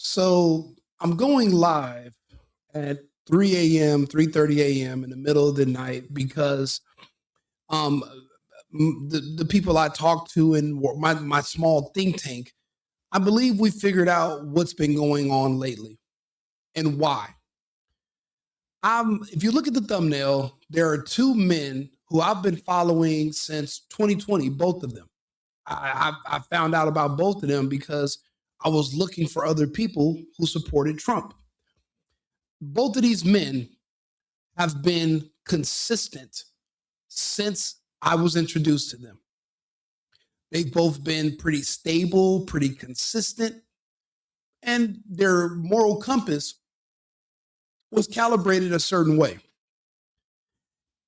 So I'm going live at 3 a.m., 3:30 a.m. in the middle of the night because um, the people I talk to in my small think tank, I believe we figured out what's been going on lately and why. If you look at the thumbnail, there are two men who I've been following since 2020, both of them. I found out about both of them because I was looking for other people who supported Trump. Both of these men have been consistent since I was introduced to them. They've both been pretty stable, pretty consistent, and their moral compass was calibrated a certain way.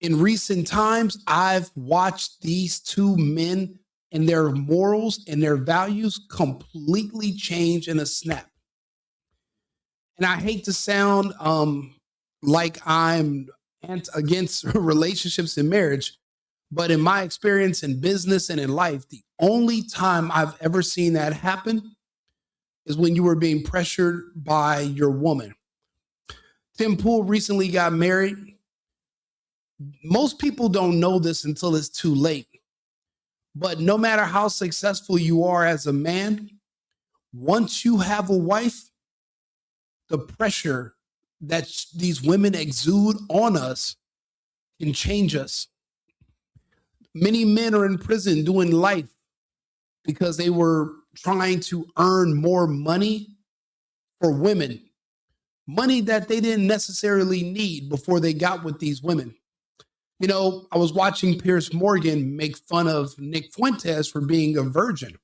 In recent times, I've watched these two men and their morals and their values completely change in a snap. And I hate to sound like I'm against relationships and marriage, but in my experience in business and in life, the only time I've ever seen that happen is when you were being pressured by your woman. Tim Pool recently got married. Most people don't know this until it's too late. But no matter how successful you are as a man, once you have a wife, the pressure that these women exude on us can change us. Many men are in prison doing life because they were trying to earn more money for women, money that they didn't necessarily need before they got with these women. You know, I was watching Piers Morgan make fun of Nick Fuentes for being a virgin.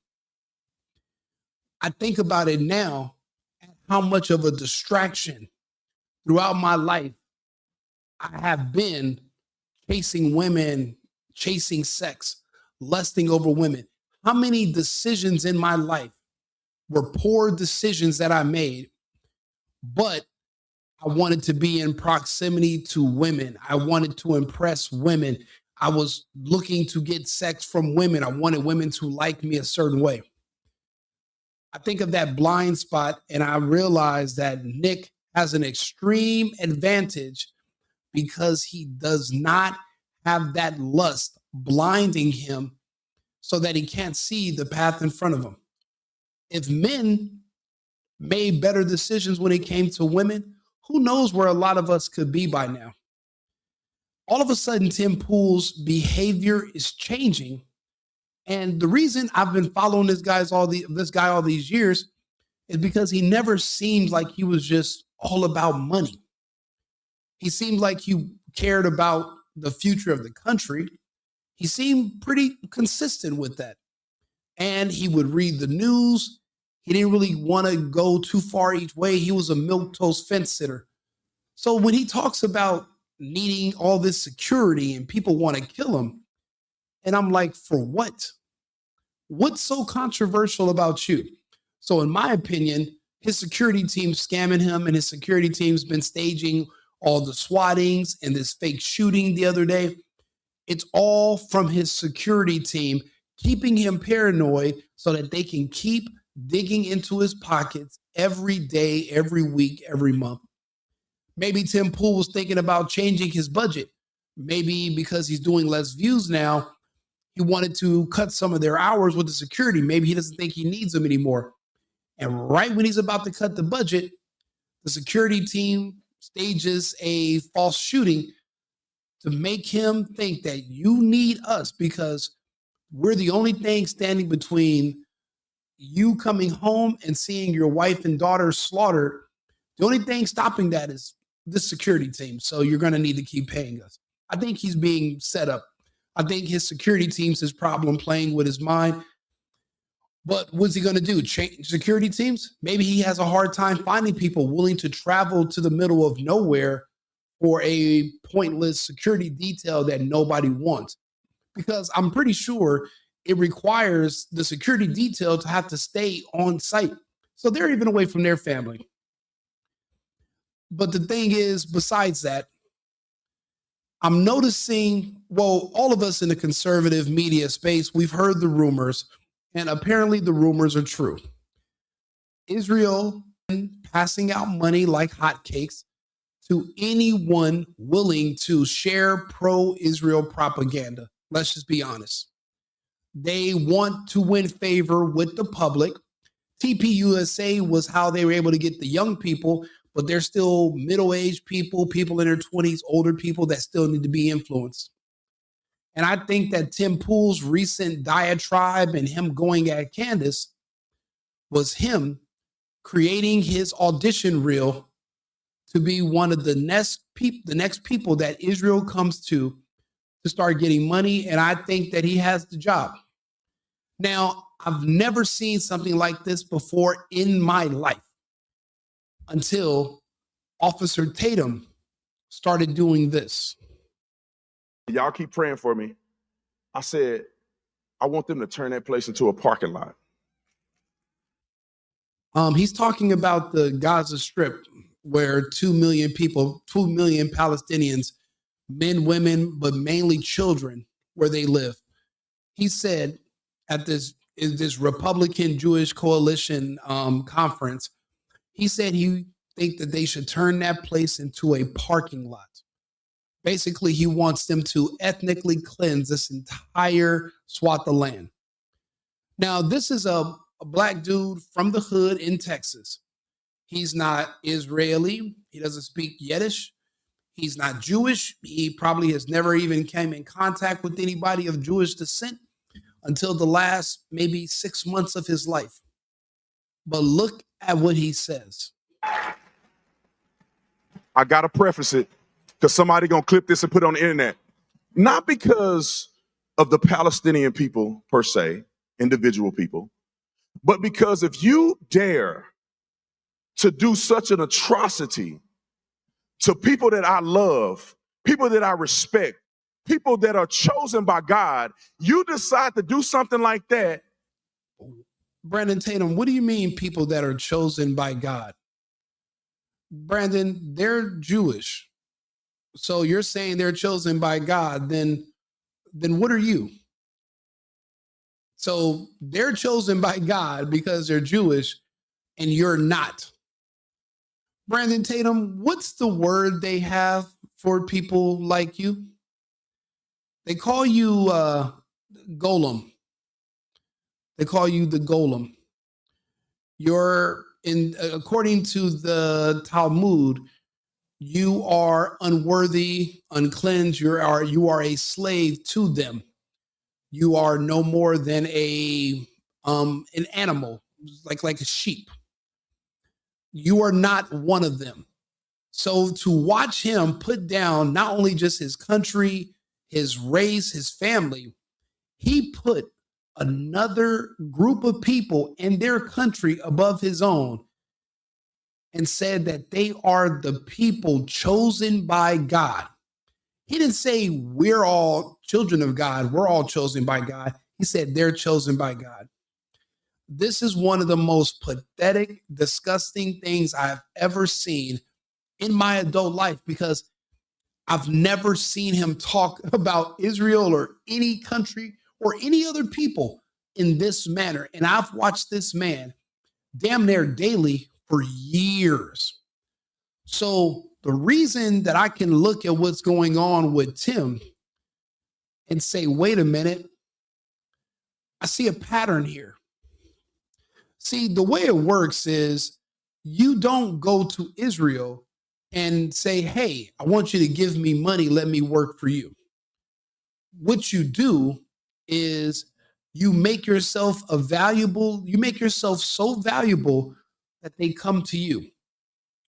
I think about it now, how much of a distraction throughout my life I have been chasing women, chasing sex, lusting over women. How many decisions in my life were poor decisions that I made, but I wanted to be in proximity to women. I wanted to impress women. I was looking to get sex from women. I wanted women to like me a certain way. I think of that blind spot and I realize that Nick has an extreme advantage because he does not have that lust blinding him so that he can't see the path in front of him. If men made better decisions when it came to women, who knows where a lot of us could be by now? All of a sudden, Tim Pool's behavior is changing. And the reason I've been following this guy all these years is because he never seemed like he was just all about money. He seemed like he cared about the future of the country. He seemed pretty consistent with that. And he would read the news. He didn't really want to go too far each way. He was a milquetoast fence sitter. So when he talks about needing all this security and people want to kill him, and I'm like, for what? What's so controversial about you? So in my opinion, his security team's scamming him, and his security team's been staging all the swattings and this fake shooting the other day. It's all from his security team keeping him paranoid so that they can keep digging into his pockets every day, every week, every month. Maybe Tim Pool was thinking about changing his budget. Maybe because he's doing less views now, he wanted to cut some of their hours with the security. Maybe he doesn't think he needs them anymore. And right when he's about to cut the budget, the security team stages a false shooting to make him think that you need us because we're the only thing standing between you coming home and seeing your wife and daughter slaughtered. The only thing stopping that is the security team. So you're going to need to keep paying us. I think he's being set up. I think his security team's his problem playing with his mind. But what's he going to do? Change security teams? Maybe he has a hard time finding people willing to travel to the middle of nowhere for a pointless security detail that nobody wants. Because I'm pretty sure it requires the security detail to have to stay on site. So they're even away from their family. But the thing is, besides that, I'm noticing, well, all of us in the conservative media space, we've heard the rumors, and apparently the rumors are true. Israel passing out money like hotcakes to anyone willing to share pro-Israel propaganda. Let's just be honest. They want to win favor with the public. TPUSA was how they were able to get the young people, but they're still middle-aged people, people in their 20s, older people that still need to be influenced. And I think that Tim Pool's recent diatribe and him going at Candace was him creating his audition reel to be one of the next people that Israel comes to start getting money. And I think that he has the job. Now, I've never seen something like this before in my life until Officer Tatum started doing this. Y'all keep praying for me. I said, I want them to turn that place into a parking lot. He's talking about the Gaza Strip, where 2 million people, 2 million Palestinians, men, women, but mainly children, where they live. He said at this Republican Jewish Coalition conference, he said he think that they should turn that place into a parking lot. Basically, he wants them to ethnically cleanse this entire swath of land. Now, this is a black dude from the hood in Texas. He's not Israeli. He doesn't speak Yiddish. He's not Jewish. He probably has never even came in contact with anybody of Jewish descent until the last maybe 6 months of his life. But look at what he says. I got to preface it because somebody going to clip this and put it on the internet. Not because of the Palestinian people per se, individual people, but because if you dare to do such an atrocity to people that I love, people that I respect, people that are chosen by God, you decide to do something like that. Brandon Tatum, what do you mean people that are chosen by God? Brandon, they're Jewish. So you're saying they're chosen by God, then what are you? So they're chosen by God because they're Jewish and you're not. Brandon Tatum, what's the word they have for people like you? They call you golem. They call you the golem. You're according to the Talmud, you are unworthy, uncleansed. You are a slave to them. You are no more than an animal, like a sheep. You are not one of them. So to watch him put down not only just his country, his race, his family, he put another group of people in their country above his own and said that they are the people chosen by God. He didn't say we're all children of God. We're all chosen by God. He said they're chosen by God. This is one of the most pathetic, disgusting things I've ever seen in my adult life because I've never seen him talk about Israel or any country or any other people in this manner. And I've watched this man damn near daily for years. So the reason that I can look at what's going on with Tim and say, wait a minute, I see a pattern here. See, the way it works is you don't go to Israel and say, hey, I want you to give me money. Let me work for you. What you do is you make yourself you make yourself so valuable that they come to you.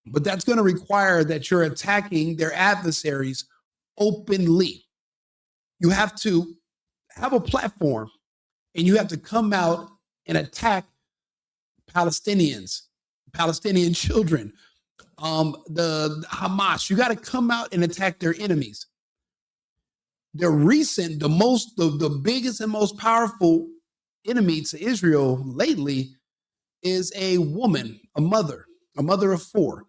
But that's going to require that you're attacking their adversaries openly. You have to have a platform and you have to come out and attack Palestinians, Palestinian children, the Hamas. You got to come out and attack their enemies. The biggest and most powerful enemy to Israel lately is a woman, a mother of four,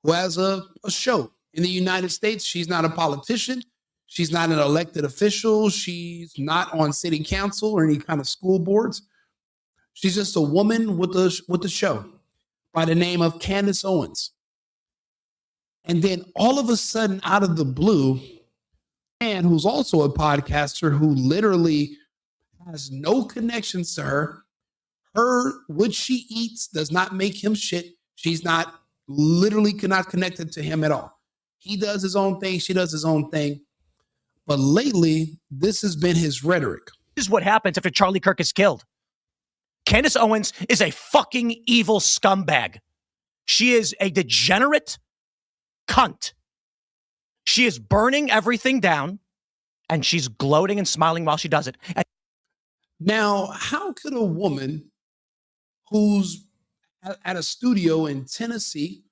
who has a show in the United States. She's not a politician. She's not an elected official. She's not on city council or any kind of school boards. She's just a woman with a show. by the name of Candace Owens. And then all of a sudden, out of the blue, man who's also a podcaster who literally has no connections to her, what she eats does not make him shit. She's not literally cannot connected to him at all. He does his own thing. She does his own thing. But lately, this has been his rhetoric. This is what happens after Charlie Kirk is killed. Candace Owens is a fucking evil scumbag. She is a degenerate cunt. She is burning everything down, and she's gloating and smiling while she does it. Now, how could a woman who's at a studio in Tennessee,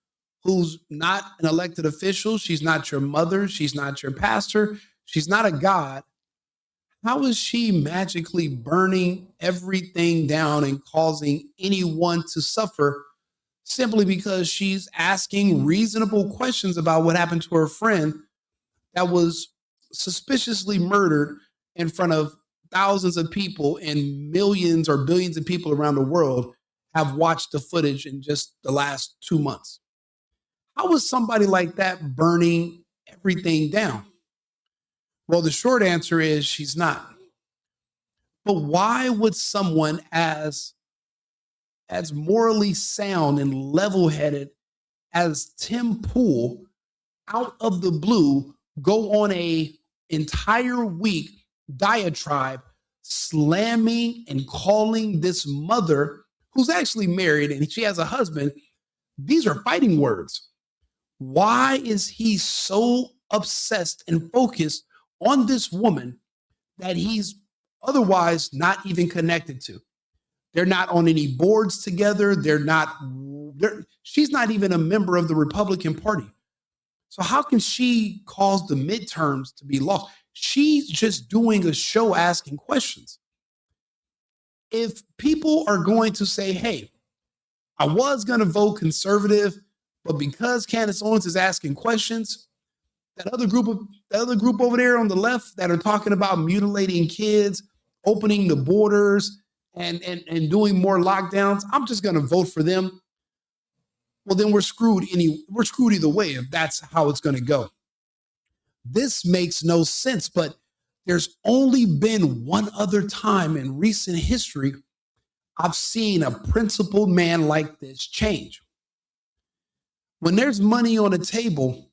who's not an elected official, she's not your mother, she's not your pastor, she's not a god, how is she magically burning everything down and causing anyone to suffer simply because she's asking reasonable questions about what happened to her friend that was suspiciously murdered in front of thousands of people, and millions or billions of people around the world have watched the footage in just the last 2 months? How is somebody like that burning everything down? Well, the short answer is she's not. But why would someone as morally sound and level-headed as Tim Pool, out of the blue, go on a entire week diatribe slamming and calling this mother who's actually married and she has a husband? These are fighting words. Why is he so obsessed and focused on this woman that he's otherwise not even connected to? They're not on any boards together. She's not even a member of the Republican Party. So how can she cause the midterms to be lost? She's just doing a show asking questions. If people are going to say, hey, I was going to vote conservative, but because Candace Owens is asking questions, that other group over there on the left that are talking about mutilating kids, opening the borders, and doing more lockdowns, I'm just going to vote for them. Well, then we're screwed either way if that's how it's going to go. This makes no sense, but there's only been one other time in recent history I've seen a principled man like this change. When there's money on the table,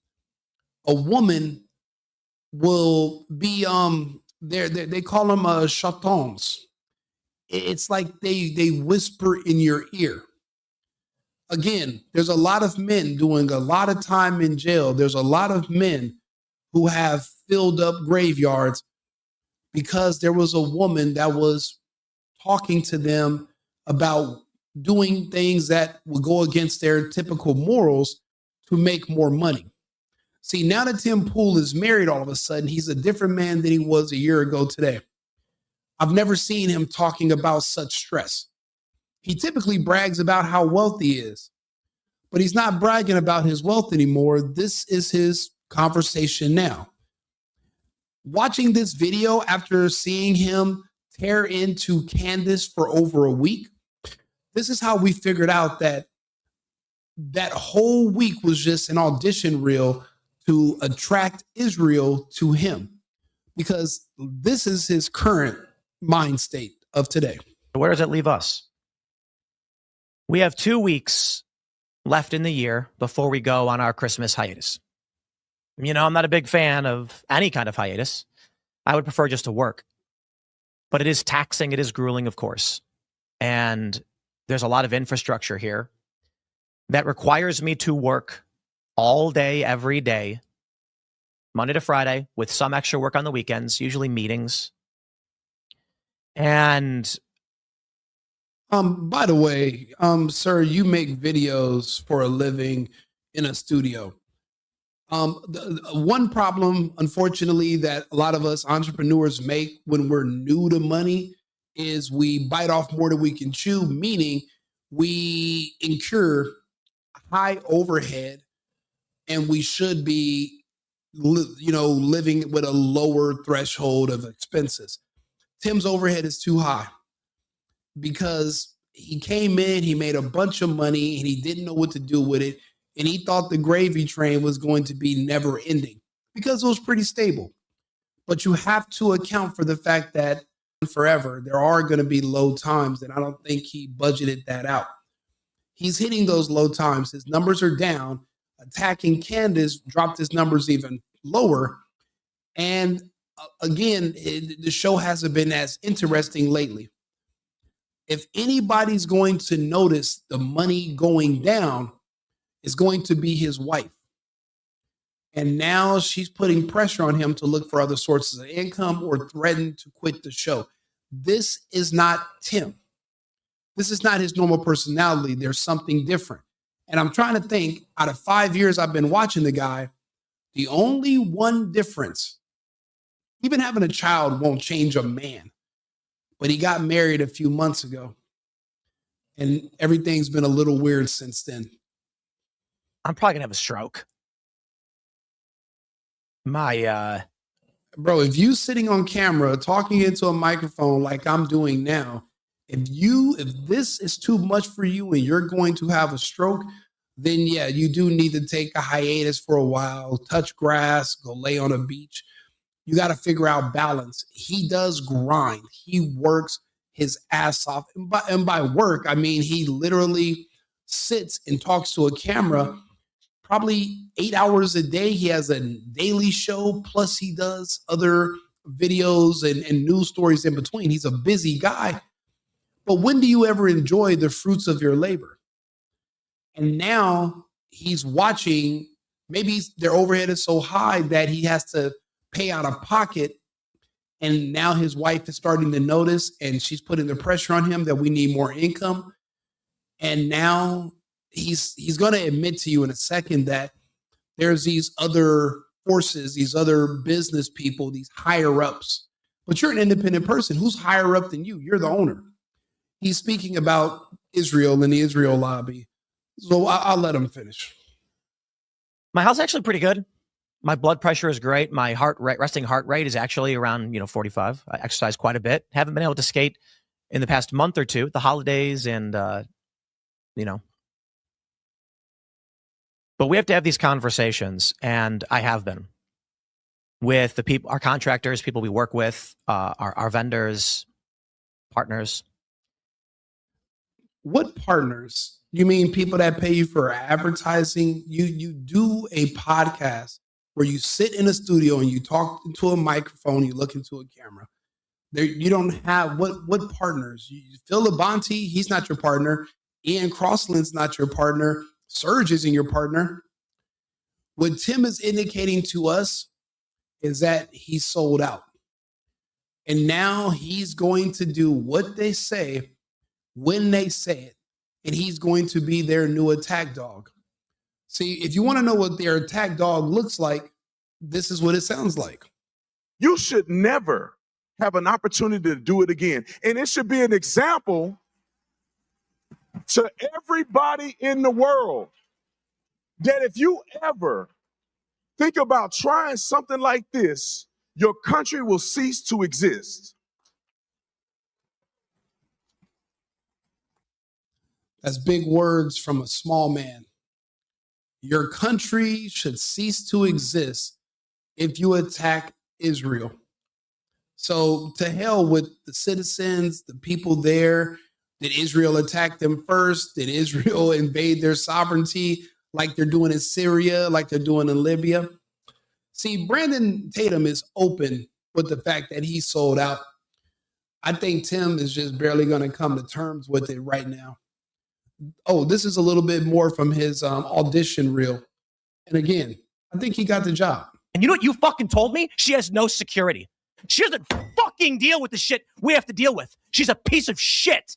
a woman will be they call them chatons. It's like they whisper in your ear. Again, there's a lot of men doing a lot of time in jail. There's a lot of men who have filled up graveyards because there was a woman that was talking to them about doing things that would go against their typical morals to make more money. See, now that Tim Pool is married, all of a sudden, he's a different man than he was a year ago today. I've never seen him talking about such stress. He typically brags about how wealthy he is, but he's not bragging about his wealth anymore. This is his conversation now. Watching this video after seeing him tear into Candace for over a week, this is how we figured out that whole week was just an audition reel to attract Israel to him, because this is his current mind state of today. Where does it leave us? We have 2 weeks left in the year before we go on our Christmas hiatus. You know, I'm not a big fan of any kind of hiatus. I would prefer just to work. But it is taxing. It is grueling, of course. And there's a lot of infrastructure here that requires me to work all day, every day, Monday to Friday, with some extra work on the weekends, usually meetings. And by the way, sir, you make videos for a living in a studio. The one problem, unfortunately, that a lot of us entrepreneurs make when we're new to money is we bite off more than we can chew, meaning we incur high overhead and we should be, living with a lower threshold of expenses. Tim's overhead is too high because he came in, he made a bunch of money, and he didn't know what to do with it. And he thought the gravy train was going to be never ending because it was pretty stable. But you have to account for the fact that forever, there are going to be low times. And I don't think he budgeted that out. He's hitting those low times. His numbers are down. Attacking Candace dropped his numbers even lower. And again, the show hasn't been as interesting lately. If anybody's going to notice the money going down, it's going to be his wife. And now she's putting pressure on him to look for other sources of income or threaten to quit the show. This is not Tim. This is not his normal personality. There's something different. And I'm trying to think, out of 5 years I've been watching the guy, the only one difference, even having a child won't change a man. But he got married a few months ago. And everything's been a little weird since then. I'm probably going to have a stroke. Bro, if you sitting on camera talking into a microphone like I'm doing now, if this is too much for you and you're going to have a stroke, then yeah, you do need to take a hiatus for a while, touch grass, go lay on a beach. You got to figure out balance. He does grind. He works his ass off. And by work, I mean he literally sits and talks to a camera probably 8 hours a day. He has a daily show, plus he does other videos and news stories in between. He's a busy guy. But when do you ever enjoy the fruits of your labor? And now he's watching, maybe their overhead is so high that he has to pay out of pocket. And now his wife is starting to notice and she's putting the pressure on him that we need more income. And now he's going to admit to you in a second that there's these other forces, these other business people, these higher ups. But you're an independent person. Who's higher up than you? You're the owner. He's speaking about Israel and the Israel lobby. So I'll let him finish. My health's actually pretty good. My blood pressure is great. My resting heart rate is actually around 45. I exercise quite a bit. Haven't been able to skate in the past month or two, the holidays and But we have to have these conversations, and I have been with the people, our contractors, people we work with, our vendors, partners. What partners? You mean people that pay you for advertising? You do a podcast where you sit in a studio and you talk into a microphone, you look into a camera. There, you don't have what partners? Phil Labonte, he's not your partner. Ian Crossland's not your partner. Serge isn't your partner. What Tim is indicating to us is that he's sold out. And now he's going to do what they say when they say it. And he's going to be their new attack dog. See, if you want to know what their attack dog looks like, this is what it sounds like. You should never have an opportunity to do it again. And it should be an example to everybody in the world that if you ever think about trying something like this, your country will cease to exist. That's big words from a small man. Your country should cease to exist if you attack Israel. So to hell with the citizens, the people there. Did Israel attack them first? Did Israel invade their sovereignty like they're doing in Syria, like they're doing in Libya? See, Brandon Tatum is open with the fact that he's sold out. I think Tim is just barely going to come to terms with it right now. Oh, this is a little bit more from his audition reel. And again, I think he got the job. And you know what you fucking told me? She has no security. She doesn't fucking deal with the shit we have to deal with. She's a piece of shit.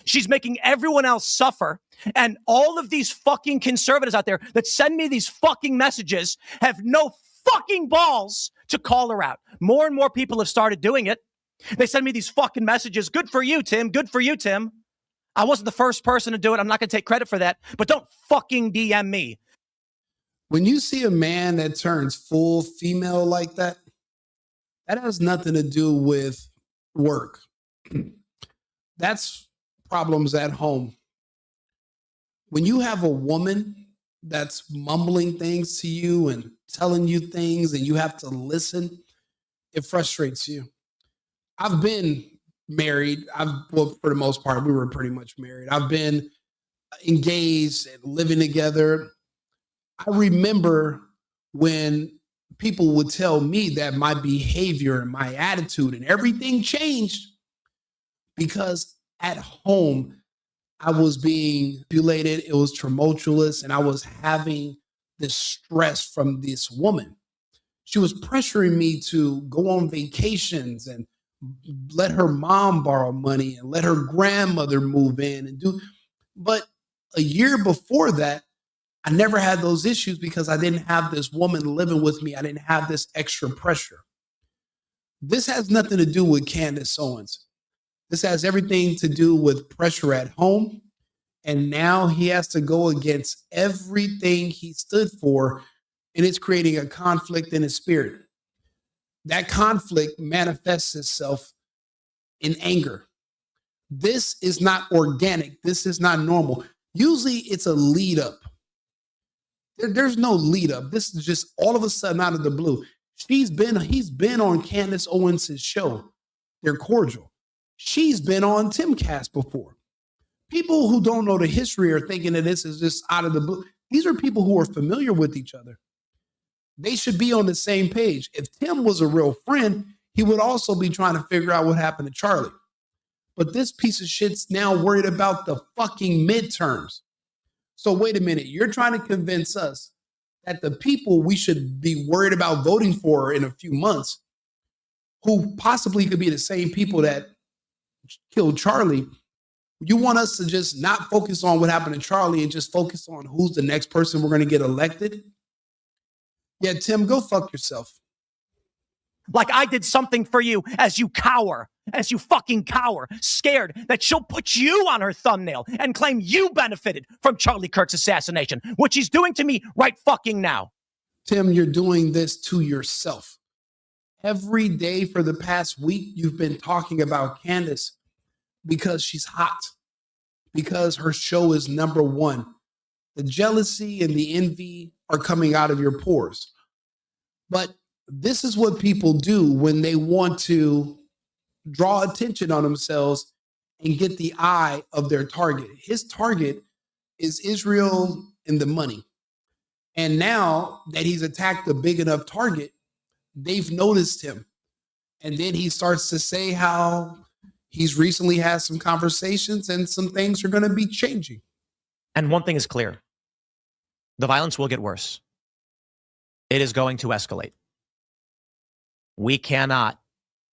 She's making everyone else suffer. And all of these fucking conservatives out there that send me these fucking messages have no fucking balls to call her out. More and more people have started doing it. They send me these fucking messages. Good for you, Tim. Good for you, Tim. I wasn't the first person to do it. I'm not going to take credit for that. But don't fucking DM me. When you see a man that turns full female like that, that has nothing to do with work. That's problems at home. When you have a woman that's mumbling things to you and telling you things and you have to listen, it frustrates you. I've been married. Well, for the most part, we were pretty much married. I've been engaged and living together. I remember when people would tell me that my behavior and my attitude and everything changed because at home I was being manipulated. It was tumultuous, and I was having this stress from this woman. She was pressuring me to go on vacations and let her mom borrow money and let her grandmother move in and do. But a year before that, I never had those issues because I didn't have this woman living with me. I didn't have this extra pressure. This has nothing to do with Candace Owens. This has everything to do with pressure at home. And now he has to go against everything he stood for, and it's creating a conflict in his spirit. That conflict manifests itself in anger. This is not organic. This is not normal. Usually it's a lead up. There's no lead up. This is just all of a sudden out of the blue. He's been on Candace Owens' show. They're cordial. She's been on Timcast before. People who don't know the history are thinking that this is just out of the blue. These are people who are familiar with each other. They should be on the same page. If Tim was a real friend, he would also be trying to figure out what happened to Charlie. But this piece of shit's now worried about the fucking midterms. So wait a minute, you're trying to convince us that the people we should be worried about voting for in a few months, who possibly could be the same people that killed Charlie, you want us to just not focus on what happened to Charlie and just focus on who's the next person we're going to get elected? Yeah, Tim, go fuck yourself. Like I did something for you as you cower, as you fucking cower, scared that she'll put you on her thumbnail and claim you benefited from Charlie Kirk's assassination, which he's doing to me right fucking now. Tim, you're doing this to yourself. Every day for the past week, you've been talking about Candace because she's hot, because her show is number one. The jealousy and the envy are coming out of your pores. But this is what people do when they want to draw attention on themselves and get the eye of their target. His target is Israel and the money. And now that he's attacked a big enough target, they've noticed him. And then he starts to say how he's recently had some conversations and some things are going to be changing. And one thing is clear. The violence will get worse. It is going to escalate. We cannot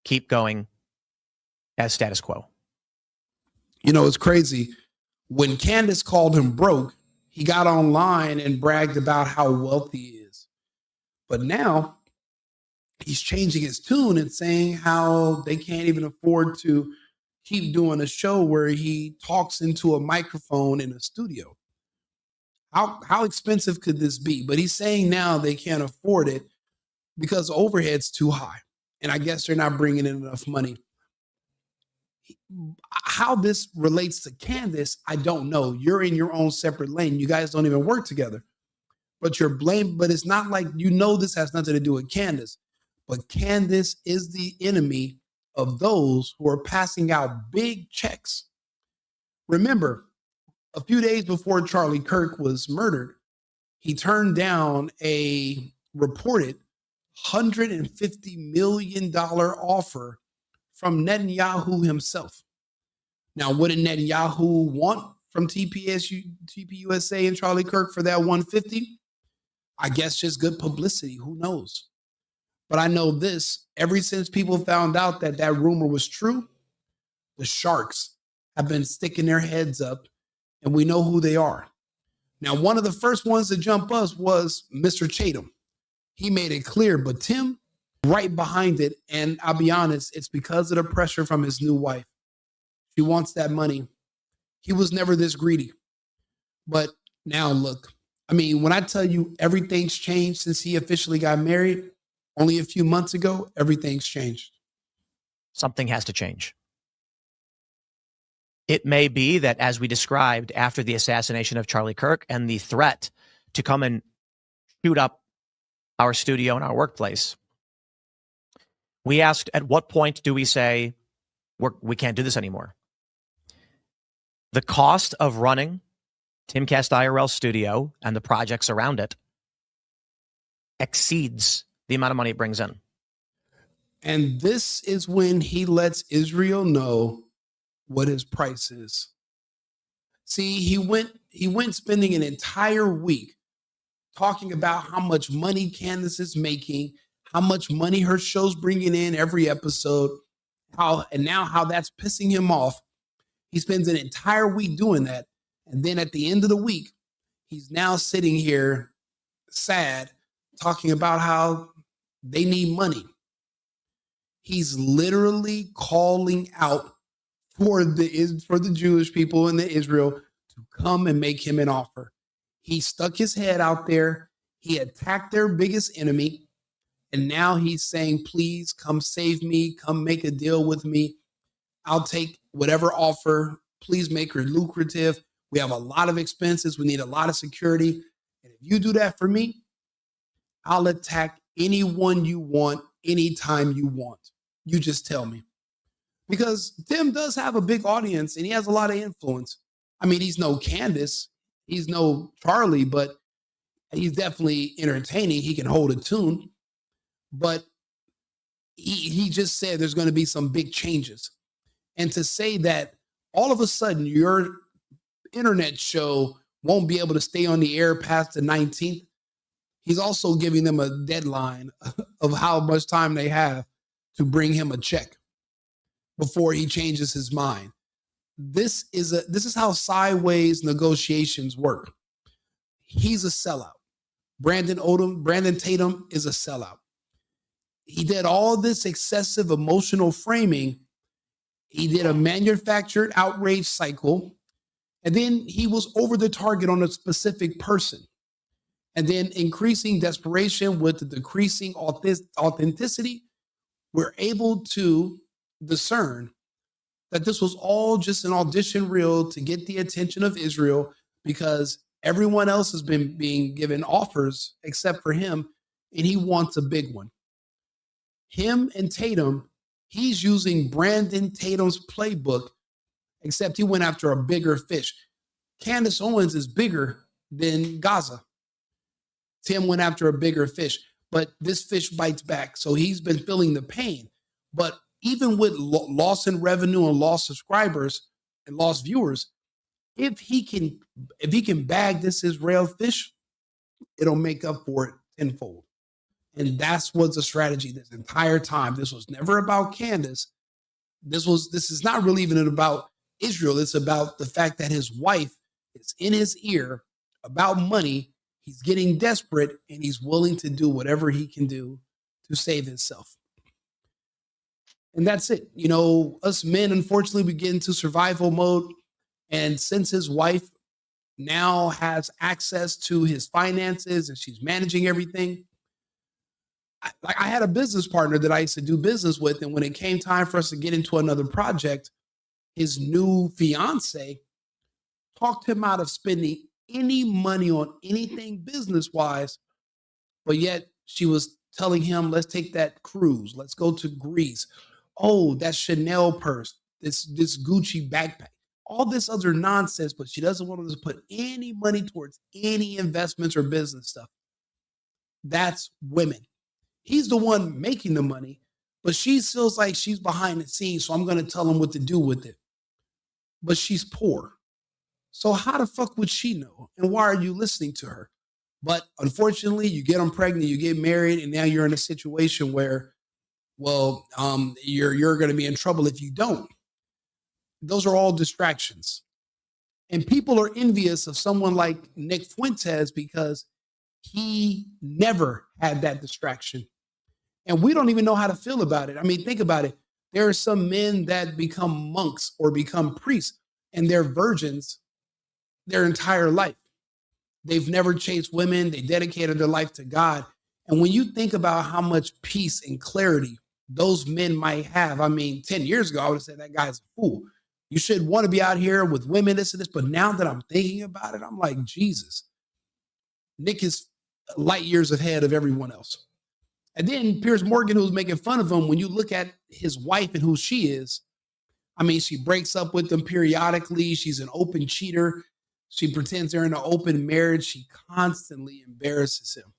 keep going as status quo. You know, it's crazy. When Candace called him broke, he got online and bragged about how wealthy he is. But now he's changing his tune and saying how they can't even afford to keep doing a show where he talks into a microphone in a studio. How expensive could this be? But he's saying now they can't afford it because overhead's too high. And I guess they're not bringing in enough money. How this relates to Candace, I don't know. You're in your own separate lane. You guys don't even work together. But you're blamed. But it's not like, you know, this has nothing to do with Candace. But Candace is the enemy of those who are passing out big checks. Remember, a few days before Charlie Kirk was murdered, he turned down a reported $150 million offer from Netanyahu himself. Now, what did Netanyahu want from TPUSA and Charlie Kirk for that 150? I guess just good publicity. Who knows? But I know this, ever since people found out that that rumor was true, the sharks have been sticking their heads up, and we know who they are. Now, one of the first ones to jump us was Mr. Tatum. He made it clear, but Tim, right behind it. And I'll be honest, it's because of the pressure from his new wife. She wants that money. He was never this greedy. But now look, I mean, when I tell you everything's changed since he officially got married, only a few months ago, everything's changed. Something has to change. It may be that, as we described after the assassination of Charlie Kirk and the threat to come and shoot up our studio and our workplace, we asked, at what point do we say we can't do this anymore? The cost of running Timcast IRL Studio and the projects around it exceeds the amount of money it brings in. And this is when he lets Israel know what his price is. See, he went spending an entire week talking about how much money Candace is making, how much money her show's bringing in every episode, how that's pissing him off. He spends an entire week doing that. And then at the end of the week, he's now sitting here sad, talking about how they need money. He's literally calling out for the Jewish people in Israel to come and make him an offer. He stuck his head out there. He attacked their biggest enemy. And now he's saying, please come save me. Come make a deal with me. I'll take whatever offer. Please make her lucrative. We have a lot of expenses. We need a lot of security. And if you do that for me, I'll attack anyone you want, anytime you want. You just tell me. Because Tim does have a big audience and he has a lot of influence. I mean, he's no Candace, he's no Charlie, but he's definitely entertaining. He can hold a tune. But he just said there's going to be some big changes. And to say that all of a sudden your internet show won't be able to stay on the air past the 19th, he's also giving them a deadline of how much time they have to bring him a check before he changes his mind. This is how sideways negotiations work. He's a sellout. Brandon Tatum is a sellout. He did all this excessive emotional framing. He did a manufactured outrage cycle. And then he was over the target on a specific person. And then increasing desperation with the decreasing authenticity, we're able to discern that this was all just an audition reel to get the attention of Israel, because everyone else has been being given offers except for him, and he wants a big one. Him and Tatum, he's using Brandon Tatum's playbook, except he went after a bigger fish. Candace Owens is bigger than Gaza. Tim went after a bigger fish, but this fish bites back. So he's been feeling the pain. But even with loss in revenue and lost subscribers and lost viewers, if he can bag this Israel fish, it'll make up for it tenfold. And that's what's the strategy this entire time. This was never about Candace. This is not really even about Israel. It's about the fact that his wife is in his ear about money. He's getting desperate and he's willing to do whatever he can do to save himself. And that's it. You know, us men, unfortunately, we get into survival mode. And since his wife now has access to his finances and she's managing everything, I had a business partner that I used to do business with. And when it came time for us to get into another project, his new fiance talked him out of spending any money on anything business-wise, but yet she was telling him, let's take that cruise. Let's go to Greece. Oh, that Chanel purse, this Gucci backpack, all this other nonsense, but she doesn't want to put any money towards any investments or business stuff. That's women. He's the one making the money, but she feels like she's behind the scenes, so I'm going to tell him what to do with it. But she's poor. So how the fuck would she know? And why are you listening to her? But unfortunately, you get them pregnant, you get married, and now you're in a situation where, well, you're going to be in trouble if you don't. Those are all distractions. And people are envious of someone like Nick Fuentes because he never had that distraction. And we don't even know how to feel about it. I mean, think about it. There are some men that become monks or become priests, and they're virgins their entire life. They've never chased women. They dedicated their life to God. And when you think about how much peace and clarity those men might have, I mean, 10 years ago, I would have said that guy's a fool. You should want to be out here with women, this and this. But now that I'm thinking about it, I'm like, Jesus, Nick is light years ahead of everyone else. And then Piers Morgan, who's making fun of him, when you look at his wife and who she is, I mean, she breaks up with him periodically. She's an open cheater. She pretends they're in an open marriage. She constantly embarrasses him.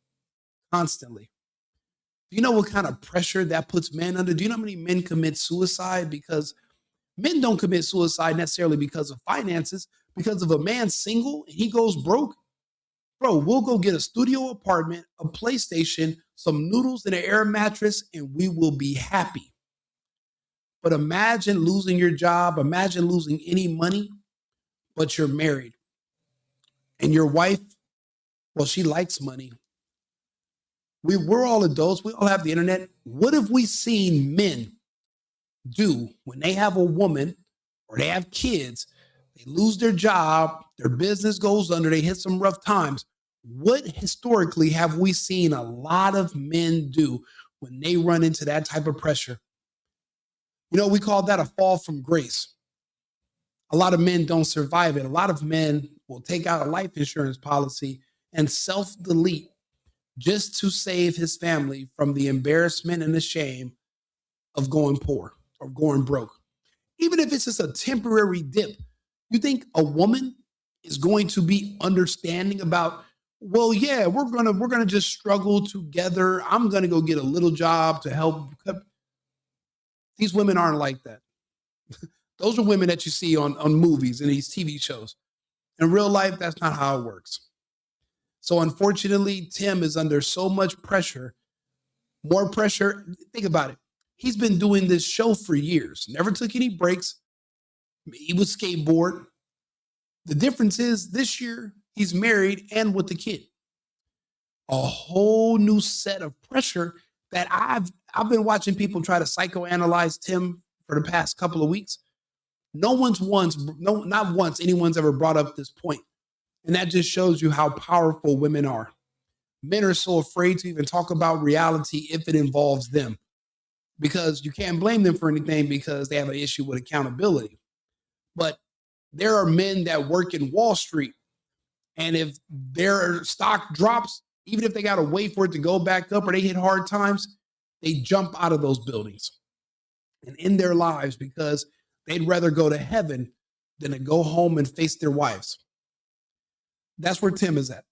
Constantly. Do you know what kind of pressure that puts men under? Do you know how many men commit suicide? Because men don't commit suicide necessarily because of finances. Because if a man's single and he goes broke, bro, we'll go get a studio apartment, a PlayStation, some noodles and an air mattress, and we will be happy. But imagine losing your job. Imagine losing any money, but you're married. And your wife, well, she likes money. We're all adults. We all have the internet. What have we seen men do when they have a woman or they have kids? They lose their job, their business goes under, they hit some rough times. What historically have we seen a lot of men do when they run into that type of pressure? You know, we call that a fall from grace. A lot of men don't survive it. A lot of men will take out a life insurance policy and self-delete just to save his family from the embarrassment and the shame of going poor or going broke. Even if it's just a temporary dip, you think a woman is going to be understanding about, well, yeah, we're gonna just struggle together. I'm gonna go get a little job to help. These women aren't like that. Those are women that you see on movies and these TV shows. In real life, that's not how it works. So unfortunately, Tim is under so much pressure, more pressure. Think about it. He's been doing this show for years, never took any breaks. He would skateboard. The difference is this year he's married and with the kid. A whole new set of pressure that I've been watching people try to psychoanalyze Tim for the past couple of weeks. Not once anyone's ever brought up this point. And that just shows you how powerful women are. Men are so afraid to even talk about reality if it involves them, because you can't blame them for anything because they have an issue with accountability. But there are men that work in Wall Street, and if their stock drops, even if they got to wait for it to go back up or they hit hard times, they jump out of those buildings and end their lives because they'd rather go to heaven than to go home and face their wives. That's where Tim is at.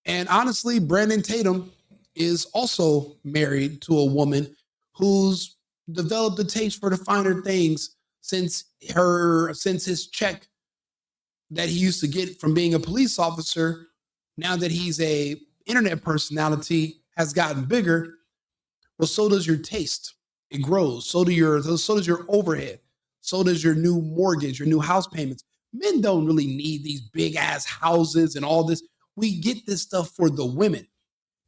And honestly, Brandon Tatum is also married to a woman who's developed a taste for the finer things since his check that he used to get from being a police officer, now that he's a internet personality, has gotten bigger. Well, so does your taste. It grows. So does your overhead. So does your new mortgage, your new house payments. Men don't really need these big ass houses and all this. We get this stuff for the women.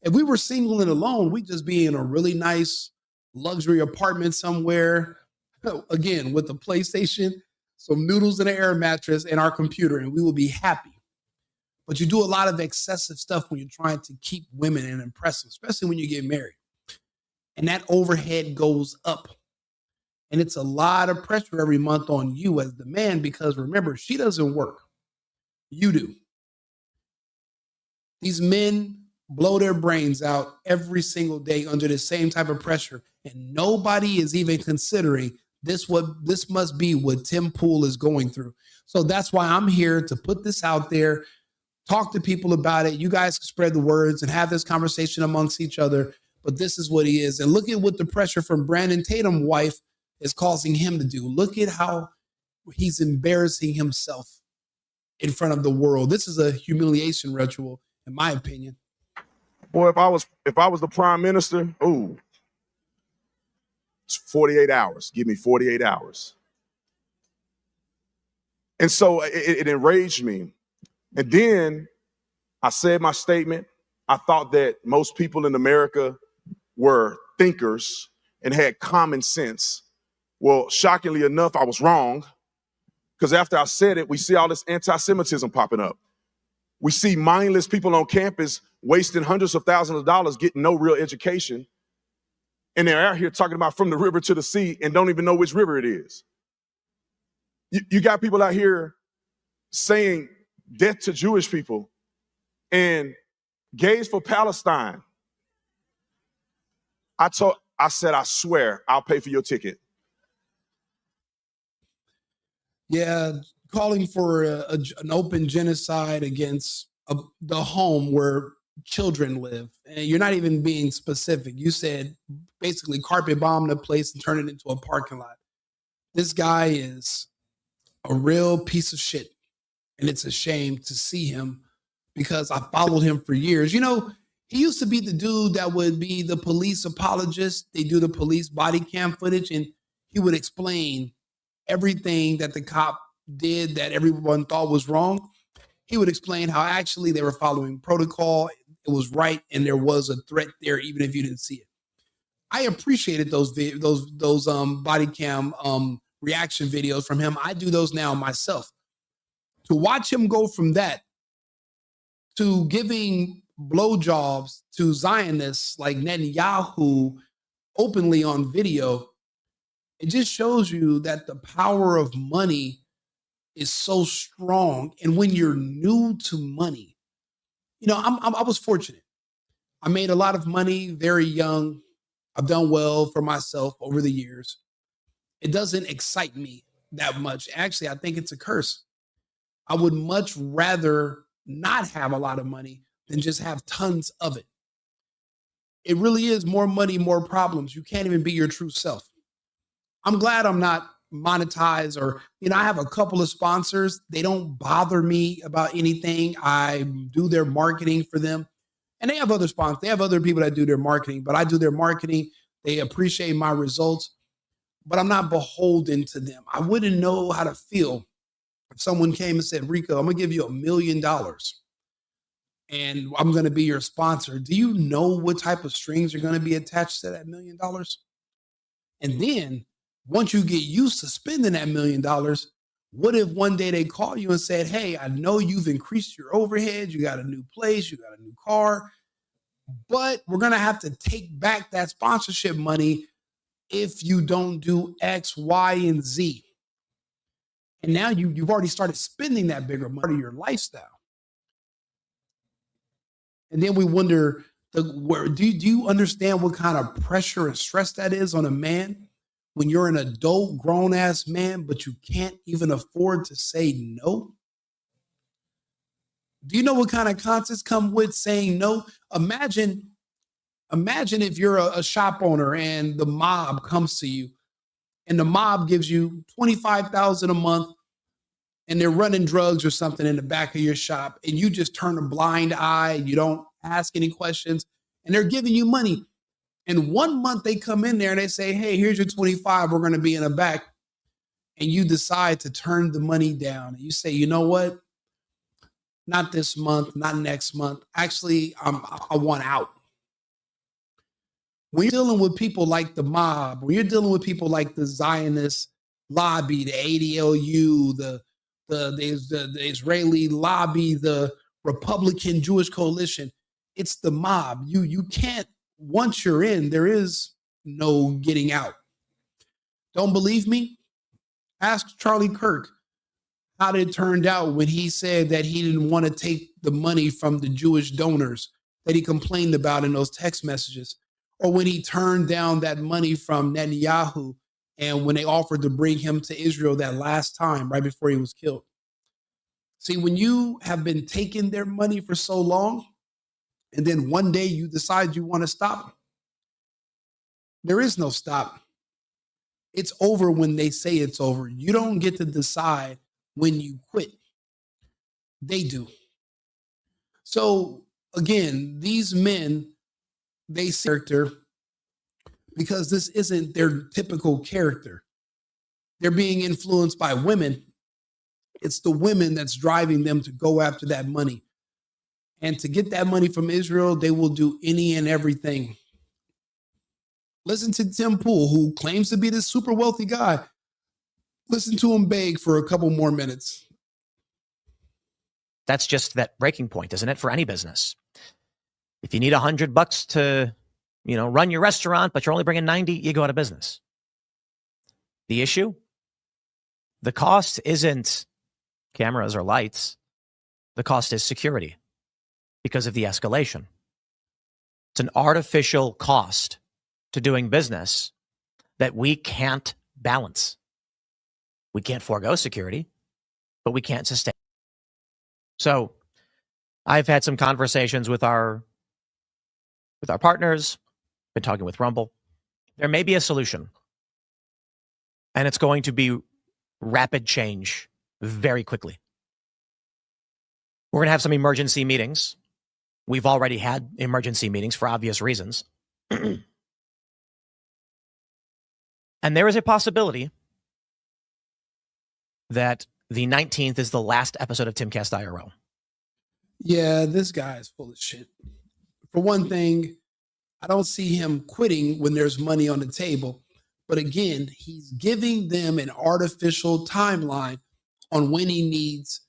If we were single and alone, we'd just be in a really nice luxury apartment somewhere, again, with a PlayStation, some noodles and an air mattress and our computer, and we will be happy. But you do a lot of excessive stuff when you're trying to keep women and impress them, especially when you get married. And that overhead goes up. And it's a lot of pressure every month on you as the man, because remember, she doesn't work. You do. These men blow their brains out every single day under the same type of pressure. And nobody is even considering this must be what Tim Pool is going through. So that's why I'm here to put this out there, talk to people about it. You guys can spread the words and have this conversation amongst each other. But this is what he is. And look at what the pressure from Brandon Tatum's wife is causing him to do. Look at how he's embarrassing himself in front of the world. This is a humiliation ritual, in my opinion. Boy, if I was the prime minister, it's 48 hours. Give me 48 hours. And so it enraged me. And then I said my statement. I thought that most people in America were thinkers and had common sense. Well, shockingly enough, I was wrong, because after I said it, we see all this anti-Semitism popping up. We see mindless people on campus wasting hundreds of thousands of dollars getting no real education. And they're out here talking about from the river to the sea and don't even know which river it is. You got people out here saying death to Jewish people and gays for Palestine. I said, I swear, I'll pay for your ticket. Yeah, calling for an open genocide against the home where children live. And you're not even being specific. You said basically carpet bomb the place and turn it into a parking lot. This guy is a real piece of shit. And it's a shame to see him because I followed him for years. You know, he used to be the dude that would be the police apologist. They do the police body cam footage and he would explain everything that the cop did that everyone thought was wrong. He would explain how actually they were following protocol. It was right. And there was a threat there, even if you didn't see it. I appreciated those body cam reaction videos from him. I do those now myself. To watch him go from that to giving blowjobs to Zionists like Netanyahu openly on video, it just shows you that the power of money is so strong. And when you're new to money, you know, I was fortunate. I made a lot of money very young. I've done well for myself over the years. It doesn't excite me that much. Actually, I think it's a curse. I would much rather not have a lot of money than just have tons of it. It really is more money, more problems. You can't even be your true self. I'm glad I'm not monetized or, you know, I have a couple of sponsors. They don't bother me about anything. I do their marketing for them. And they have other sponsors. They have other people that do their marketing, but I do their marketing. They appreciate my results, but I'm not beholden to them. I wouldn't know how to feel if someone came and said, Rico, I'm going to give you $1 million and I'm going to be your sponsor. Do you know what type of strings are going to be attached to that $1 million? And then once you get used to spending that $1 million, what if one day they call you and said, hey, I know you've increased your overhead. You got a new place, you got a new car, but we're going to have to take back that sponsorship money if you don't do X, Y, and Z. And now you've already started spending that bigger money of your lifestyle. And then we wonder, do you understand what kind of pressure and stress that is on a man when you're an adult, grown-ass man, but you can't even afford to say no? Do you know what kind of consequences come with saying no? Imagine if you're a shop owner and the mob comes to you and the mob gives you $25,000 a month and they're running drugs or something in the back of your shop and you just turn a blind eye, you don't ask any questions, and they're giving you money. And 1 month they come in there and they say, hey, here's your 25, we're going to be in the back. And you decide to turn the money down. And you say, you know what? Not this month, not next month. Actually, I want out. When you're dealing with people like the mob, when you're dealing with people like the Zionist lobby, the ADLU, the Israeli lobby, the Republican Jewish coalition, it's the mob. You can't, once you're in, there is no getting out. Don't believe me? Ask Charlie Kirk how it turned out when he said that he didn't want to take the money from the Jewish donors that he complained about in those text messages, or when he turned down that money from Netanyahu and when they offered to bring him to Israel that last time right before he was killed. See, when you have been taking their money for so long, and then one day you decide you want to stop, there is no stop. It's over when they say it's over. You don't get to decide when you quit. They do. So again, these men, they see character because this isn't their typical character. They're being influenced by women. It's the women that's driving them to go after that money. And to get that money from Israel, they will do any and everything. Listen to Tim Pool, who claims to be this super wealthy guy. Listen to him beg for a couple more minutes. That's just that breaking point, isn't it, for any business? If you need $100 to, run your restaurant, but you're only bringing 90, you go out of business. The issue The cost isn't cameras or lights. The cost is security because of the escalation. It's an artificial cost to doing business that we can't balance. We can't forego security, but we can't sustain. So I've had some conversations with our partners, been talking with Rumble. There may be a solution, and it's going to be rapid change very quickly. We're going to have some emergency meetings. We've already had emergency meetings for obvious reasons. And there is a possibility that the 19th is the last episode of Timcast IRL. Yeah, this guy is full of shit. For one thing, I don't see him quitting when there's money on the table. But again, he's giving them an artificial timeline on when he needs.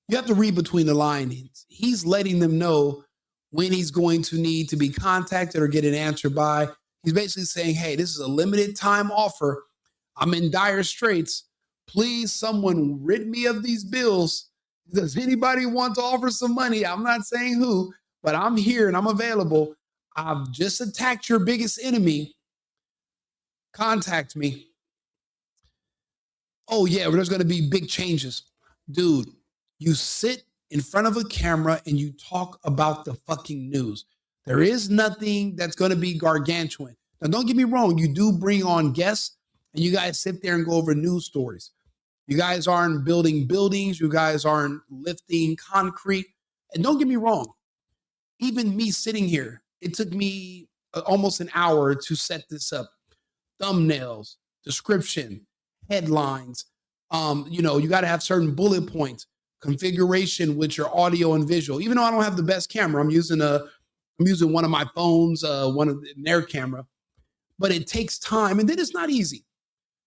You have to read between the lines. He's letting them know when he's going to need to be contacted or get an answer by. He's basically saying, hey, this is a limited time offer. I'm in dire straits. Please, someone rid me of these bills. Does anybody want to offer some money? I'm not saying who, but I'm here and I'm available. I've just attacked your biggest enemy. Contact me. Oh, yeah, there's going to be big changes. Dude, you sit in front of a camera and you talk about the fucking news. There is nothing that's going to be gargantuan. Now, don't get me wrong. You do bring on guests and you guys sit there and go over news stories. You guys aren't building buildings. You guys aren't lifting concrete. And don't get me wrong. Even me sitting here, it took me almost an hour to set this up. Thumbnails, description, headlines. You got to have certain bullet points, configuration with your audio and visual. Even though I don't have the best camera, I'm using one of my phones, their camera, but it takes time, and then it's not easy.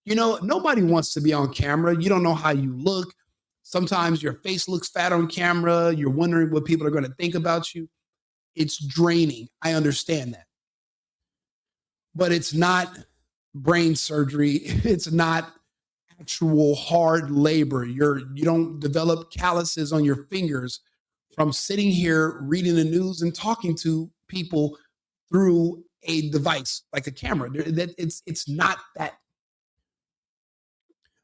Nobody wants to be on camera. You don't know how you look. Sometimes your face looks fat on camera. You're wondering what people are going to think about you. It's draining. I understand that. But it's not brain surgery. It's not actual hard labor. You don't develop calluses on your fingers from sitting here reading the news and talking to people through a device like a camera. It's not that.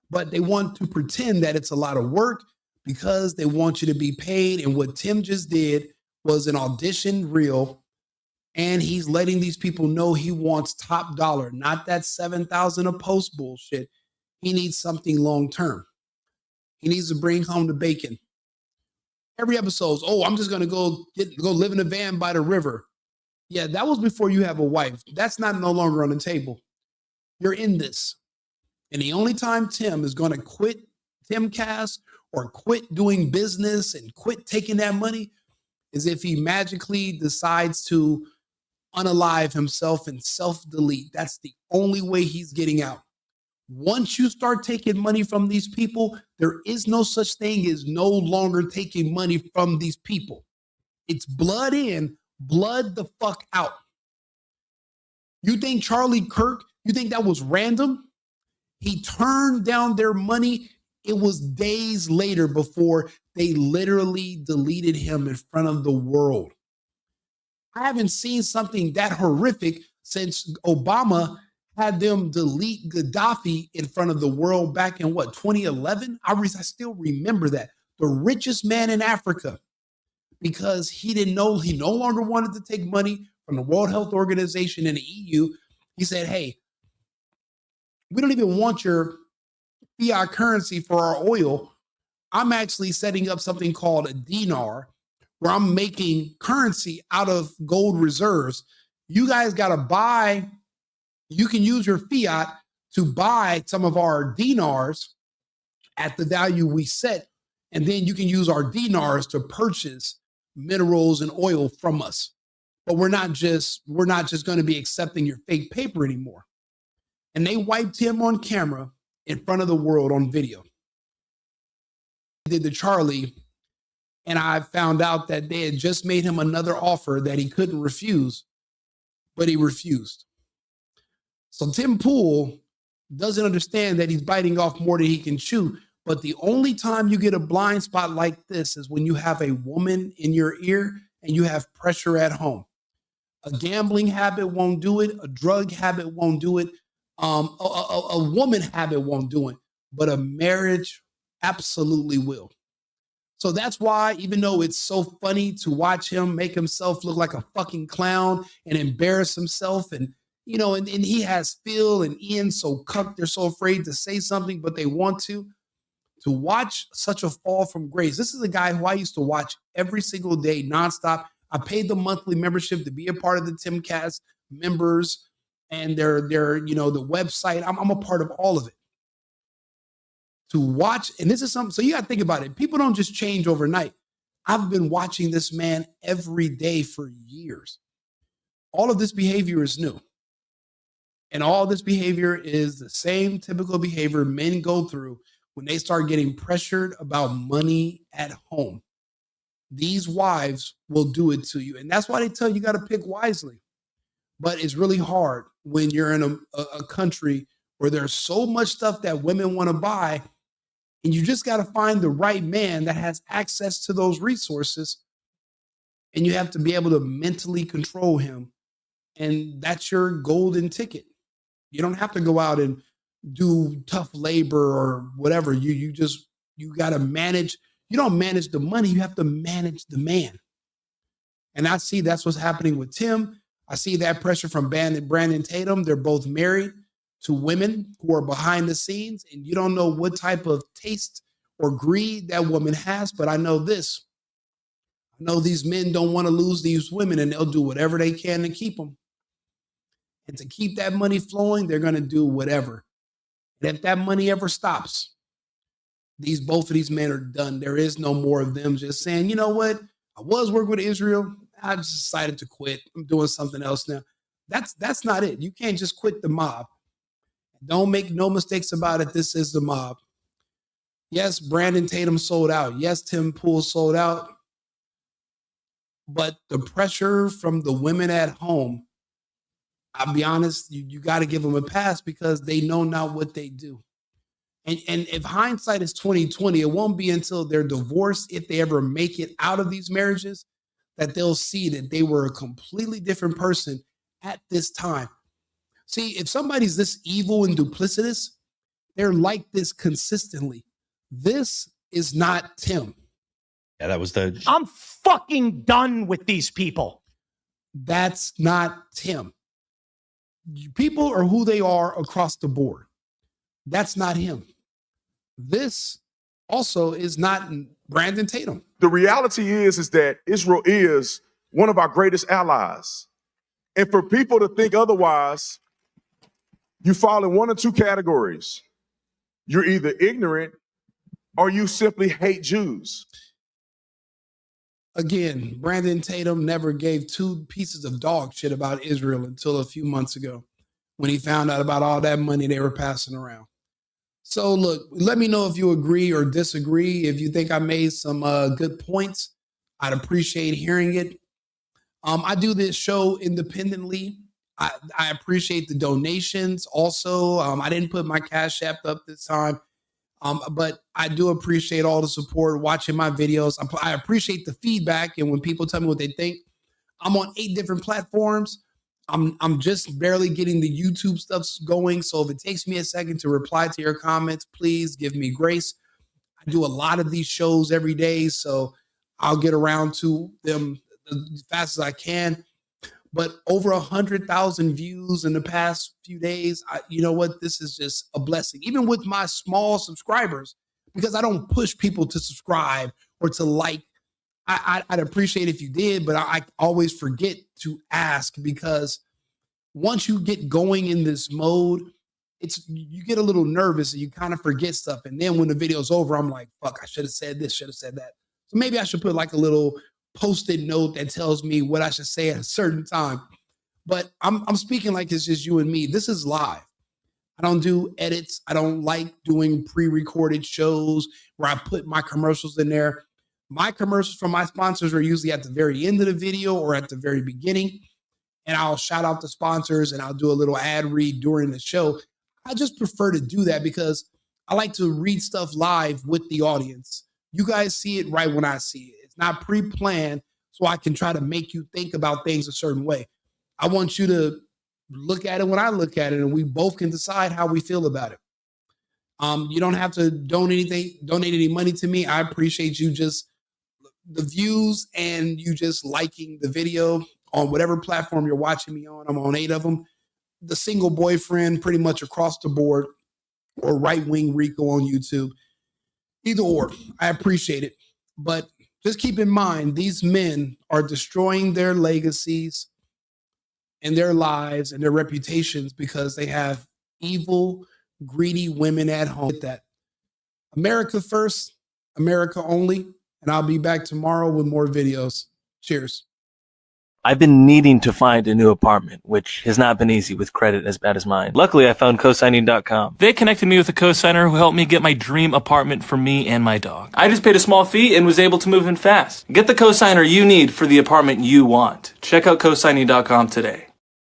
But they want to pretend that it's a lot of work because they want you to be paid. And what Tim just did was an audition reel. And he's letting these people know he wants top dollar, not that 7,000 a post bullshit. He needs something long term. He needs to bring home the bacon. Every episode's, I'm just going to go live in a van by the river. Yeah, that was before you have a wife. That's no longer on the table. You're in this. And the only time Tim is going to quit Timcast or quit doing business and quit taking that money is if he magically decides to unalive himself and self-delete. That's the only way he's getting out. Once you start taking money from these people, there is no such thing as no longer taking money from these people. It's blood in, blood the fuck out. You think Charlie Kirk, you think that was random? He turned down their money. It was days later before they literally deleted him in front of the world. I haven't seen something that horrific since Obama had them delete Gaddafi in front of the world back in 2011? I still remember that. The richest man in Africa, because he didn't know, he no longer wanted to take money from the World Health Organization and the EU. He said, hey, we don't even want your fiat currency for our oil. I'm actually setting up something called a dinar, where I'm making currency out of gold reserves. You guys got to buy, you can use your fiat to buy some of our dinars at the value we set. And then you can use our dinars to purchase minerals and oil from us. But we're not just going to be accepting your fake paper anymore. And they wiped him on camera in front of the world on video. They did the Charlie, and I found out that they had just made him another offer that he couldn't refuse, but he refused. So Tim Pool doesn't understand that he's biting off more than he can chew, But the only time you get a blind spot like this is when you have a woman in your ear and you have pressure at home. A gambling habit won't do it. A drug habit won't do it. A woman habit won't do it. But a marriage absolutely will. So that's why, even though it's so funny to watch him make himself look like a fucking clown and embarrass himself, and and he has Phil and Ian so cucked, they're so afraid to say something, but they want to watch such a fall from grace. This is a guy who I used to watch every single day, nonstop. I paid the monthly membership to be a part of the Timcast members and their the website. I'm a part of all of it. To watch, and this is something, so you got to think about it. People don't just change overnight. I've been watching this man every day for years. All of this behavior is new. And all this behavior is the same typical behavior men go through when they start getting pressured about money at home. These wives will do it to you. And that's why they tell you got to pick wisely. But it's really hard when you're in a country where there's so much stuff that women want to buy. And you just got to find the right man that has access to those resources. And you have to be able to mentally control him. And that's your golden ticket. You don't have to go out and do tough labor or whatever. You got to manage. You don't manage the money. You have to manage the man. And I see that's what's happening with Tim. I see that pressure from Brandon Tatum. They're both married to women who are behind the scenes, and you don't know what type of taste or greed that woman has. But I know this. I know these men don't want to lose these women, and they'll do whatever they can to keep them. And to keep that money flowing, they're going to do whatever. And if that money ever stops, both of these men are done. There is no more of them just saying, you know what? I was working with Israel. I just decided to quit. I'm doing something else now. That's not it. You can't just quit the mob. Don't make no mistakes about it. This is the mob. Yes, Brandon Tatum sold out. Yes, Tim Pool sold out. But the pressure from the women at home, I'll be honest, you got to give them a pass because they know not what they do. And if hindsight is 2020, it won't be until they're divorced, if they ever make it out of these marriages, that they'll see that they were a completely different person at this time. See, if somebody's this evil and duplicitous, they're like this consistently. This is not Tim. Yeah, that was I'm fucking done with these people. That's not Tim. People are who they are across the board. That's not him. This also is not Brandon Tatum. The reality is that Israel is one of our greatest allies. And for people to think otherwise, you fall in one of two categories. You're either ignorant or you simply hate Jews. Again, Brandon Tatum never gave two pieces of dog shit about Israel until a few months ago when he found out about all that money they were passing around. So look, let me know if you agree or disagree. If you think I made some good points, I'd appreciate hearing it. I do this show independently. I appreciate the donations also. I didn't put my Cash App up this time, but I do appreciate all the support, watching my videos. I appreciate the feedback, and when people tell me what they think. I'm on 8 different platforms. I'm just barely getting the YouTube stuff going, so if it takes me a second to reply to your comments, please give me grace. I do a lot of these shows every day, so I'll get around to them as fast as I can. But over 100,000 views in the past few days, you know what? This is just a blessing. Even with my small subscribers, because I don't push people to subscribe or to like. I'd appreciate if you did, but I always forget to ask, because once you get going in this mode, you get a little nervous and you kind of forget stuff. And then when the video's over, I'm like, fuck, I should have said this, should have said that. So maybe I should put like a little Post-it note that tells me what I should say at a certain time. But I'm speaking like it's just you and me. This is live. I don't do edits. I don't like doing pre-recorded shows where I put my commercials in there. My commercials from my sponsors are usually at the very end of the video or at the very beginning. And I'll shout out the sponsors and I'll do a little ad read during the show. I just prefer to do that because I like to read stuff live with the audience. You guys see it right when I see it. It's not pre-planned, so I can try to make you think about things a certain way. I want you to look at it when I look at it, and we both can decide how we feel about it. You don't have to donate any money to me. I appreciate you just the views and you just liking the video on whatever platform you're watching me on. I'm on 8 of them. The Single Boyfriend, pretty much across the board, or Right Wing Rico on YouTube. Either or, I appreciate it. But just keep in mind, these men are destroying their legacies and their lives and their reputations because they have evil, greedy women at home. That America first, America only. And I'll be back tomorrow with more videos. Cheers. I've been needing to find a new apartment, which has not been easy with credit as bad as mine. Luckily, I found cosigning.com. They connected me with a cosigner who helped me get my dream apartment for me and my dog. I just paid a small fee and was able to move in fast. Get the cosigner you need for the apartment you want. Check out cosigning.com today.